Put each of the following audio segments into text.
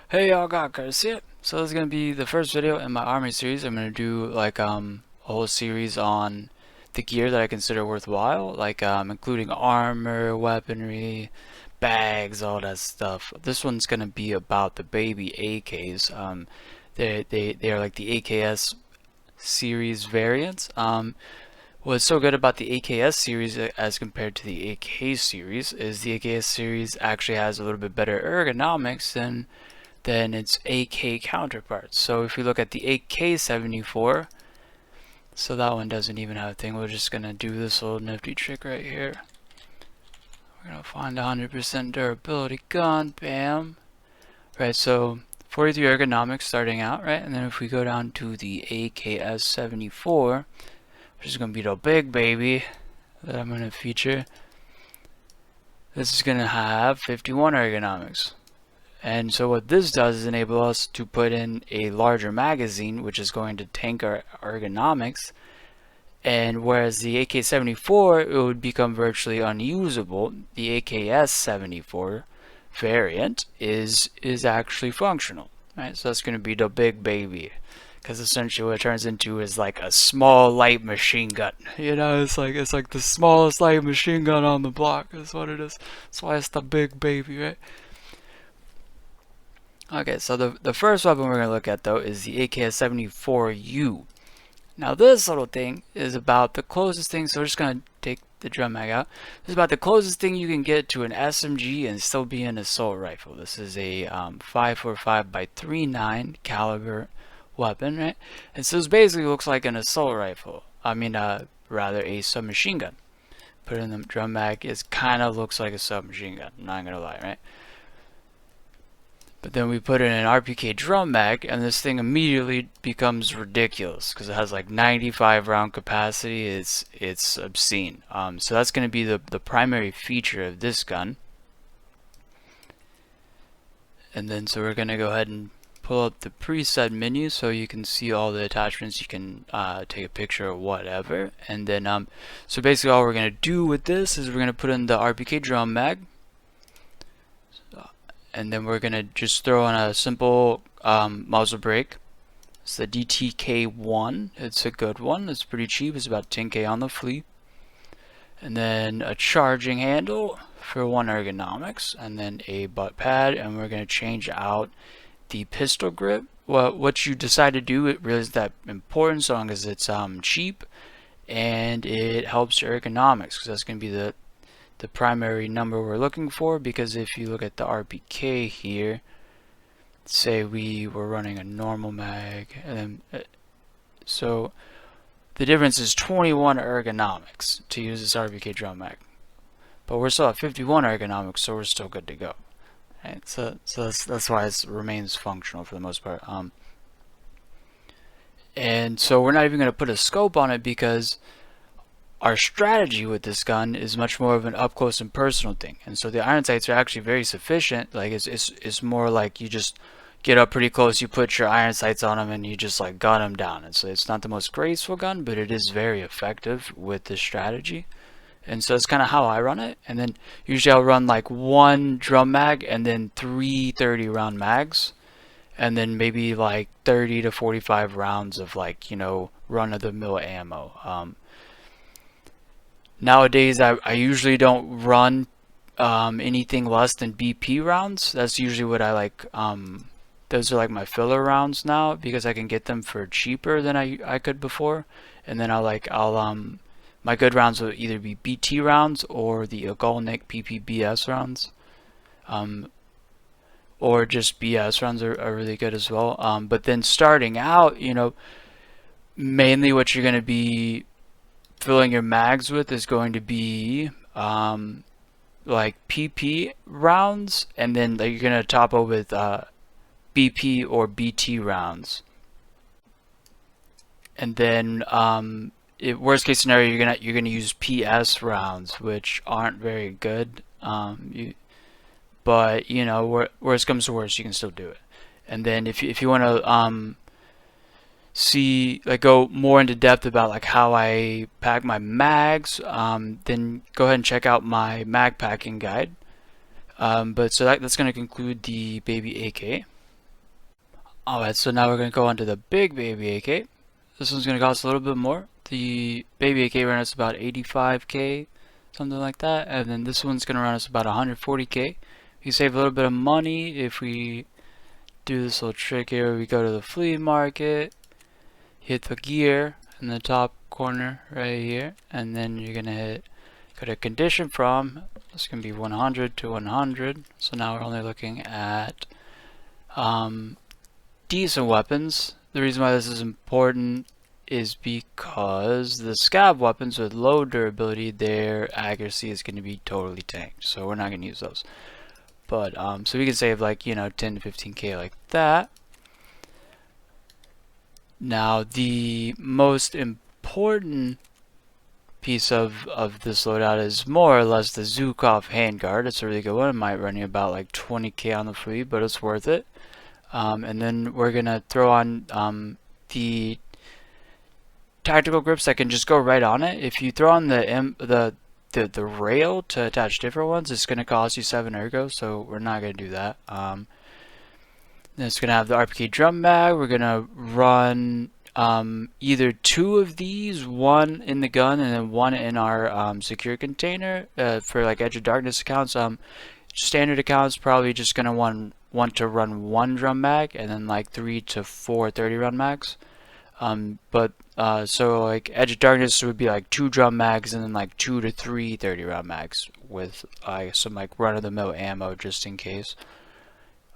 Hey y'all, got Curtis here. So this is gonna be the first video in my Armory series. I'm gonna do like a whole series on the gear that I consider worthwhile, like including armor, weaponry, bags, all that stuff. This one's gonna be about the baby AKs. They are like the AKS series variants. What's so good about the AKS series as compared to the AK series is the AKS series actually has a little bit better ergonomics than its AK counterparts. So if we look at the AK-74, so that one doesn't even have a thing. We're just gonna do this little nifty trick right here. We're gonna find 100% durability gun, bam. Right, so 43 ergonomics starting out, right? And then if we go down to the AKS-74, which is gonna be the big baby that I'm gonna feature, this is gonna have 51 ergonomics. And so what this does is enable us to put in a larger magazine, which is going to tank our ergonomics. And whereas the AK-74, it would become virtually unusable, the AKS-74 variant is actually functional. Right? So that's going to be the big baby. Because essentially what it turns into is like a small light machine gun. You know, it's like the smallest light machine gun on the block is what it is. That's why it's the big baby, right? Okay, so the first weapon we're going to look at though is the AKS-74U. Now this little thing is about the closest thing, so we're just going to take the drum mag out. This is about the closest thing you can get to an SMG and still be an assault rifle. This is a 5.45 by 3.9 caliber weapon, right? And so this basically looks like an assault rifle. I mean, rather a submachine gun. Put in the drum mag, it kind of looks like a submachine gun, I'm not going to lie, right? But then we put in an RPK drum mag, and this thing immediately becomes ridiculous because it has like 95 round capacity. It's obscene. So that's going to be the primary feature of this gun. And then so we're going to go ahead and pull up the preset menu so you can see all the attachments. You can take a picture or whatever. And then so basically all we're going to do with this is we're going to put in the RPK drum mag. And then we're gonna just throw on a simple muzzle brake. It's the DTK1. It's a good one. It's pretty cheap. It's about 10K on the flea. And then a charging handle for 1 ergonomics, and then a butt pad. And we're gonna change out the pistol grip. Well, what you decide to do, it really is that important, so long as it's cheap and it helps your ergonomics, because that's gonna be the primary number we're looking for. Because if you look at the RPK here, say we were running a normal mag, and then so the difference is 21 ergonomics to use this RPK drum mag, but we're still at 51 ergonomics, so we're still good to go. Right? So that's why it remains functional for the most part. And so we're not even going to put a scope on it, because our strategy with this gun is much more of an up close and personal thing. And so the iron sights are actually very sufficient. Like it's more like you just get up pretty close, you put your iron sights on them, and you just like gun them down. And so it's not the most graceful gun, but it is very effective with this strategy. And so that's kind of how I run it. And then usually I'll run like 1 drum mag and then 3 30 round mags, and then maybe like 30 to 45 rounds of, like, you know, run of the mill ammo. Nowadays, I usually don't run anything less than BP rounds. That's usually what I like. Those are like my filler rounds now, because I can get them for cheaper than I could before. And then my good rounds will either be BT rounds or the Agolnik PPBS rounds, or just BS rounds are really good as well. But then starting out, you know, mainly what you're going to be filling your mags with is going to be like PP rounds, and then you're going to top up with BP or BT rounds. And then worst case scenario, you're gonna use PS rounds, which aren't very good. But you know, worst comes to worst, you can still do it. And then if you want to see, like, go more into depth about like how I pack my mags, then go ahead and check out my mag packing guide. But so that's going to conclude the baby AK. Alright, so now we're going to go on to the big baby AK. This one's going to cost a little bit more. The baby AK run us about 85k, something like that, and then this one's going to run us about 140k. You save a little bit of money if we do this little trick here. We go to the flea market, hit the gear in the top corner right here, and then you're going to go to condition from, it's going to be 100 to 100. So now we're only looking at decent weapons. The reason why this is important is because the scav weapons with low durability, their accuracy is going to be totally tanked, so we're not going to use those. But so we can save like 10 to 15k like that. Now the most important piece of this loadout is more or less the Zukov handguard. It's a really good one. It might run you about like 20k on the flea, but it's worth it. And then we're gonna throw on the tactical grips that can just go right on it. If you throw on the rail to attach different ones, it's gonna cost you 7 ergo, so we're not gonna do that. Then it's gonna have the RPK drum mag. We're gonna run either 2 of these, one in the gun and then one in our secure container for like Edge of Darkness accounts. Standard accounts probably just gonna want to run 1 drum mag and then like 3 to 4 30 round mags. So like Edge of Darkness would be like 2 drum mags and then like 2 to 3 30 round mags with some like run-of-the-mill ammo just in case.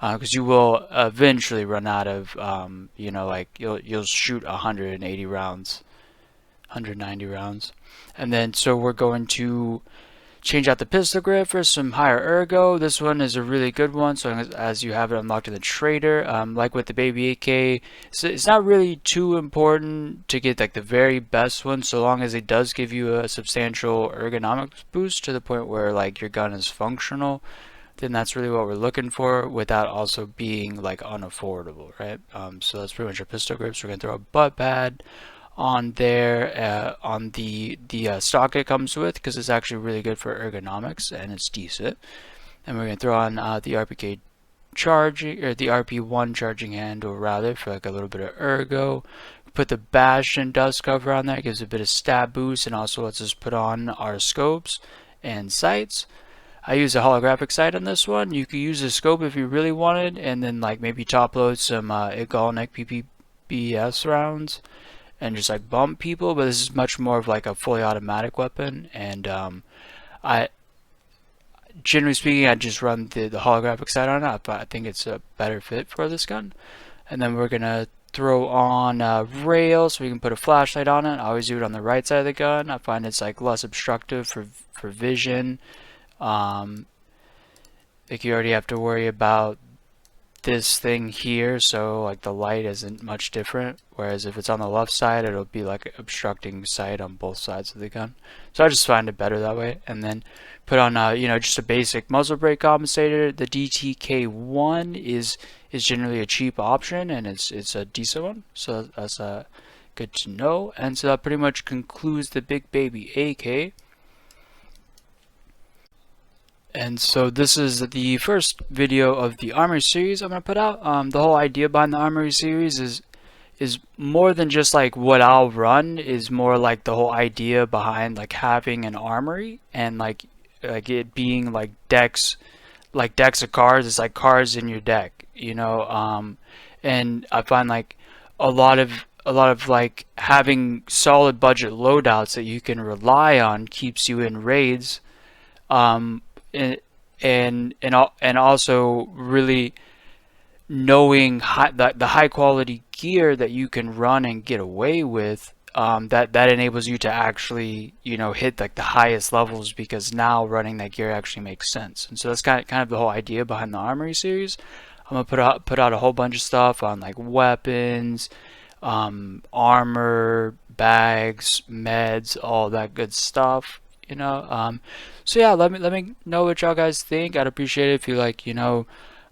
Because you will eventually run out of, like you'll shoot 180 rounds, 190 rounds, and then so we're going to change out the pistol grip for some higher ergo. This one is a really good one, so as you have it unlocked in the trader. Like with the baby AK, it's not really too important to get like the very best one, so long as it does give you a substantial ergonomics boost to the point where like your gun is functional. Then that's really what we're looking for without also being like unaffordable, right? So that's pretty much our pistol grips. We're gonna throw a butt pad on there on the stock it comes with, because it's actually really good for ergonomics and it's decent. And we're gonna throw on the RPK charging, or the RP1 charging handle rather, for like a little bit of ergo. Put the Bastion dust cover on there. It gives a bit of stab boost and also lets us put on our scopes and sights. I use a holographic sight on this one. You could use a scope if you really wanted, and then like maybe top load some Egalnik PPBS rounds and just like bump people, but this is much more of like a fully automatic weapon, and I generally speaking I just run the holographic sight on it. I think it's a better fit for this gun. And then we're gonna throw on rail so we can put a flashlight on it. I always do it on the right side of the gun. I find it's like less obstructive for vision. Like you already have to worry about this thing here, so like the light isn't much different, whereas if it's on the left side it'll be like obstructing sight on both sides of the gun. So I just find it better that way. And then put on just a basic muzzle brake compensator. The DTK1 is generally a cheap option, and it's a decent one, so that's good to know. And so that pretty much concludes the big baby AK. And so this is the first video of the Armory series I'm going to put out. The whole idea behind the Armory series is more than just like what I'll run, is more like the whole idea behind like having an armory and like it being like decks of cards. It's like cards in your deck, and I find like a lot of like having solid budget loadouts that you can rely on keeps you in raids. And also really knowing the high quality gear that you can run and get away with, that enables you to actually hit like the highest levels, because now running that gear actually makes sense. And so that's kind of the whole idea behind the Armory series. I'm gonna put out a whole bunch of stuff on like weapons, armor, bags, meds, all that good stuff. So yeah, let me know what y'all guys think. I'd appreciate it if you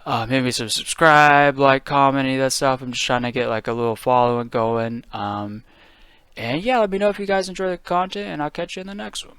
maybe subscribe, like, comment, any of that stuff. I'm just trying to get like a little following going. And yeah, let me know if you guys enjoy the content, and I'll catch you in the next one.